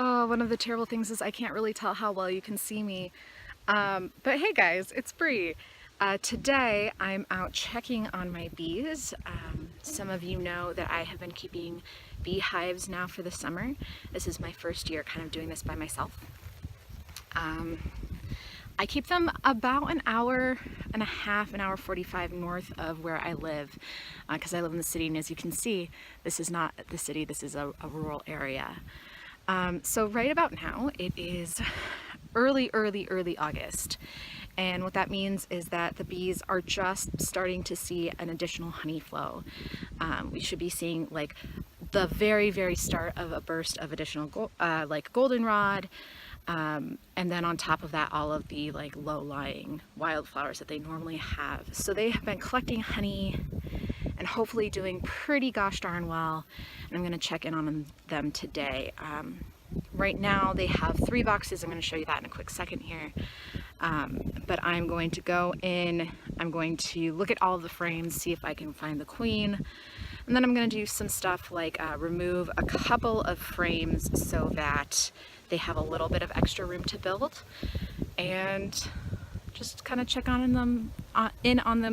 Oh, one of the terrible things is I can't really tell how well you can see me. But hey guys, it's Bree. Today I'm out checking on my bees. Some of you know that I have been keeping beehives now for the summer. This is my first year kind of doing this by myself. I keep them about an hour and a half, an hour 45 north of where I live, because I live in the city, and as you can see, this is not the city, this is a rural area. So right about now, it is early August. And what that means is that the bees are just starting to see an additional honey flow. We should be seeing like the very start of a burst of additional like goldenrod. And then on top of that, all of the like low-lying wildflowers that they normally have. So they have been collecting honey and hopefully doing pretty gosh darn well. And I'm going to check in on them today. Right now they have 3 boxes. I'm going to show you that in a quick second here. But I'm going to go in, I'm going to look at all of the frames, see if I can find the queen. And then I'm going to do some stuff like remove a couple of frames so that they have a little bit of extra room to build, and just kind of check on them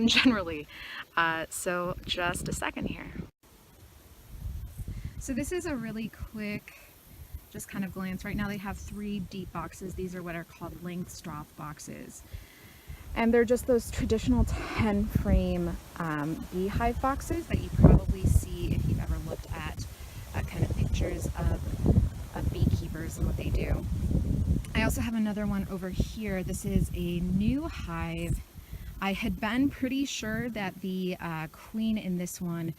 generally. So just a second here. So this is a really quick just kind of glance. Right now they have 3 deep boxes. These are what are called Langstroth boxes. And they're just those traditional 10 frame beehive boxes that you probably see if you've ever looked at kind of pictures of beekeepers and what they do. I also have another one over here. This is a new hive. I had been pretty sure that the queen in this one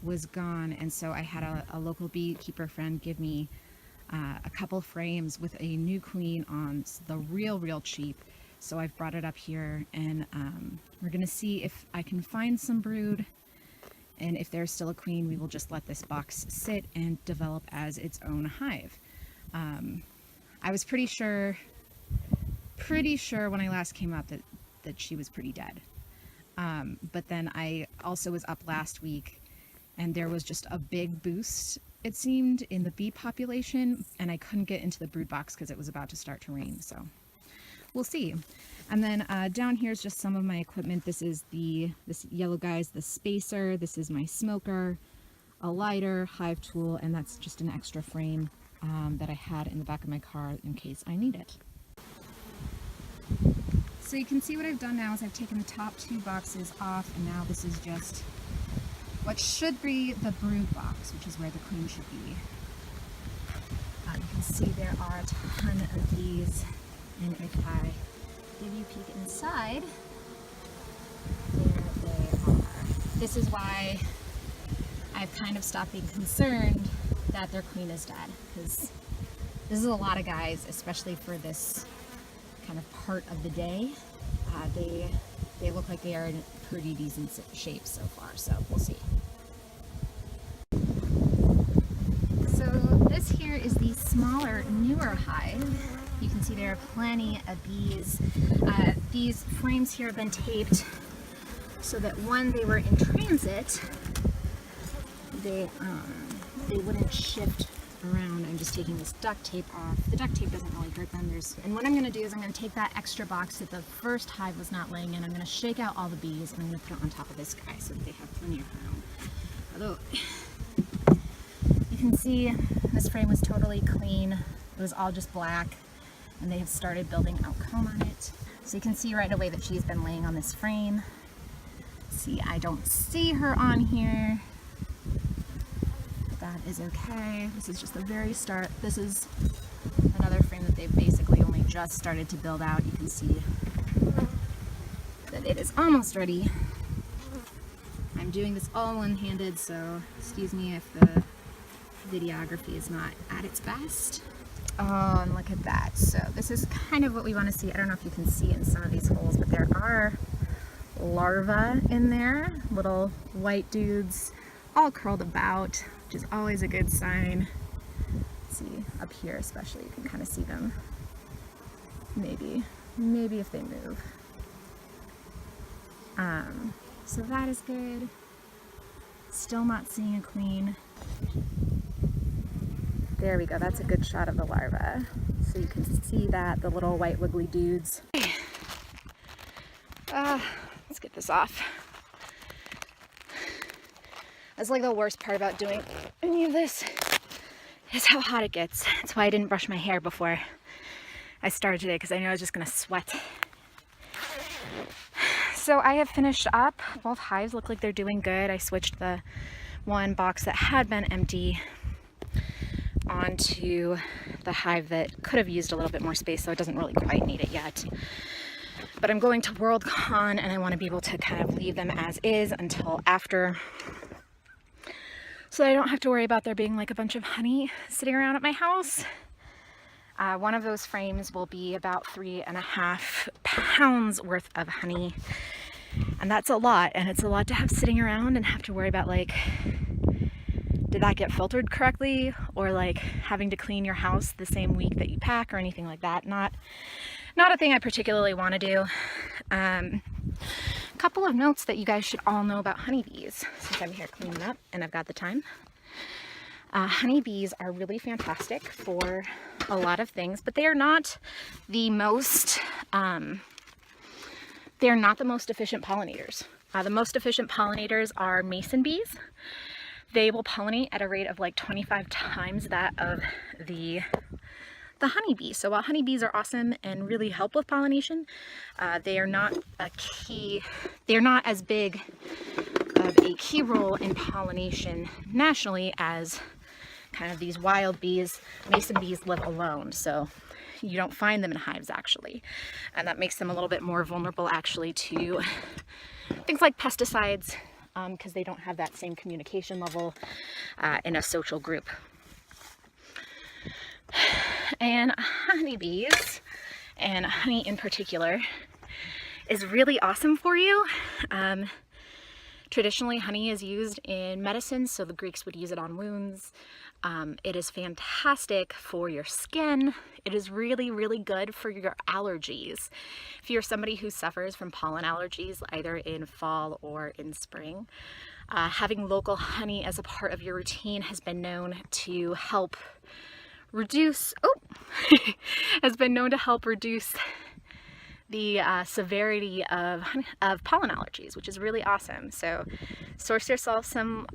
was gone, and so I had a local beekeeper friend give me a couple frames with a new queen on the real cheap. So I've brought it up here, and we're gonna see if I can find some brood, and if there's still a queen, we will just let this box sit and develop as its own hive. I was pretty sure when I last came up that she was pretty dead. But then I also was up last week, and there was just a big boost, it seemed, in the bee population, and I couldn't get into the brood box because it was about to start to rain, so we'll see. And then down here is just some of my equipment. This is this yellow guy's the spacer. This is my smoker, a lighter, hive tool, and that's just an extra frame that I had in the back of my car in case I need it. So you can see what I've done now is I've taken the top 2 boxes off, and now this is just what should be the brood box, which is where the queen should be. You can see there are a ton of bees, and if I give you a peek inside, there they are. This is why I've kind of stopped being concerned that their queen is dead, because this is a lot of guys, especially for this kind of part of the day. They look like they are in pretty decent shape so far, so we'll see. So this here is the smaller, newer hive. You can see there are plenty of bees. These frames here have been taped so that when they were in transit, they wouldn't shift around. I'm just taking this duct tape off. The duct tape doesn't really hurt them. And what I'm going to do is I'm going to take that extra box that the first hive was not laying in. I'm going to shake out all the bees, and I'm going to put it on top of this guy so that they have plenty of room. Although you can see this frame was totally clean. It was all just black, and they have started building out comb on it. So you can see right away that she's been laying on this frame. See, I don't see her on here. That is okay. This is just the very start. This is another frame that they've basically only just started to build out. You can see that it is almost ready. I'm doing this all one-handed, so excuse me if the videography is not at its best. Oh, and look at that. So this is kind of what we want to see. I don't know if you can see in some of these holes, but there are larvae in there, little white dudes all curled about, which is always a good sign. Let's see, up here especially, you can kind of see them. Maybe if they move. So that is good. Still not seeing a queen. There we go, that's a good shot of the larva. So you can see that, the little white wiggly dudes. Let's get this off. That's like the worst part about doing any of this is how hot it gets. That's why I didn't brush my hair before I started today, because I knew I was just gonna sweat. So I have finished up. Both hives look like they're doing good. I switched the one box that had been empty onto the hive that could have used a little bit more space, so it doesn't really quite need it yet. But I'm going to Worldcon and I want to be able to kind of leave them as is until after, so that I don't have to worry about there being like a bunch of honey sitting around at my house. One of those frames will be about 3.5 pounds worth of honey, and that's a lot, and it's a lot to have sitting around and have to worry about, like, did that get filtered correctly, or like having to clean your house the same week that you pack or anything like that. Not a thing I particularly want to do. Couple of notes that you guys should all know about honeybees, since I'm here cleaning up and I've got the time. Honeybees are really fantastic for a lot of things, but they are not the most efficient pollinators. The most efficient pollinators are mason bees. They will pollinate at a rate of like 25 times that of the honeybee. So while honeybees are awesome and really help with pollination, they are not as big of a key role in pollination nationally as kind of these wild bees. Mason bees live alone, so you don't find them in hives actually, and that makes them a little bit more vulnerable actually to things like pesticides, because they don't have that same communication level in a social group. And honeybees, and honey in particular, is really awesome for you. Traditionally, honey is used in medicine, so the Greeks would use it on wounds. It is fantastic for your skin. It is really, really good for your allergies. If you're somebody who suffers from pollen allergies, either in fall or in spring, having local honey as a part of your routine has been known to help reduce, the severity of pollen allergies, which is really awesome. So source yourself some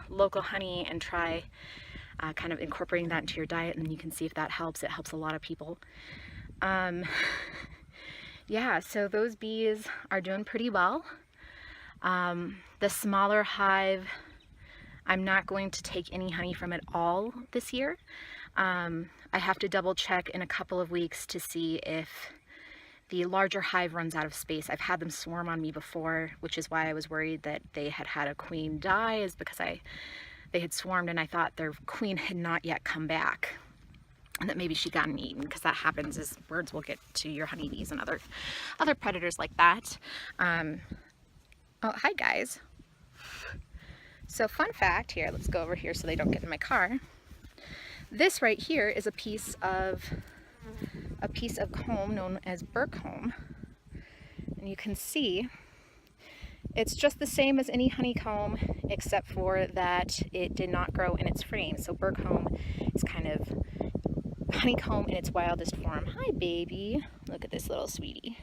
local honey and try kind of incorporating that into your diet, and then you can see if that helps. It helps a lot of people. Yeah, so those bees are doing pretty well. The smaller hive, I'm not going to take any honey from it all this year. I have to double check in a couple of weeks to see if the larger hive runs out of space. I've had them swarm on me before, which is why I was worried that they had a queen die, is because they had swarmed and I thought their queen had not yet come back, and that maybe she'd gotten eaten, because that happens as birds will get to your honeybees and other predators like that. Oh, hi guys. So fun fact here, let's go over here so they don't get in my car. This right here is a piece of comb known as bergcomb, and you can see it's just the same as any honeycomb, except for that it did not grow in its frame. So bergcomb is kind of honeycomb in its wildest form. Hi baby, look at this little sweetie,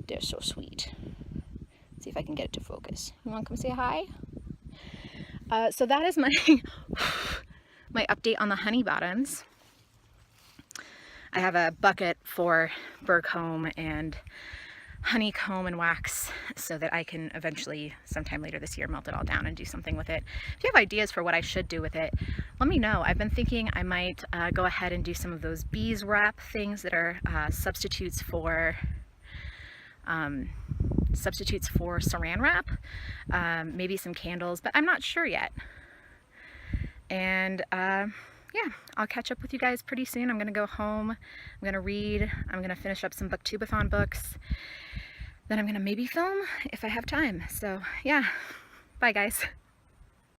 they're so sweet. Let's see if I can get it to focus. You want to come say hi? So that is my my update on the Honeybottoms. I have a bucket for bergcomb and honeycomb and wax so that I can eventually, sometime later this year, melt it all down and do something with it. If you have ideas for what I should do with it, let me know. I've been thinking I might go ahead and do some of those bees wrap things that are substitutes for saran wrap, maybe some candles, but I'm not sure yet. And yeah, I'll catch up with you guys pretty soon. I'm gonna go home, I'm gonna read, I'm gonna finish up some booktubeathon books, then I'm gonna maybe film if I have time. So yeah, bye guys.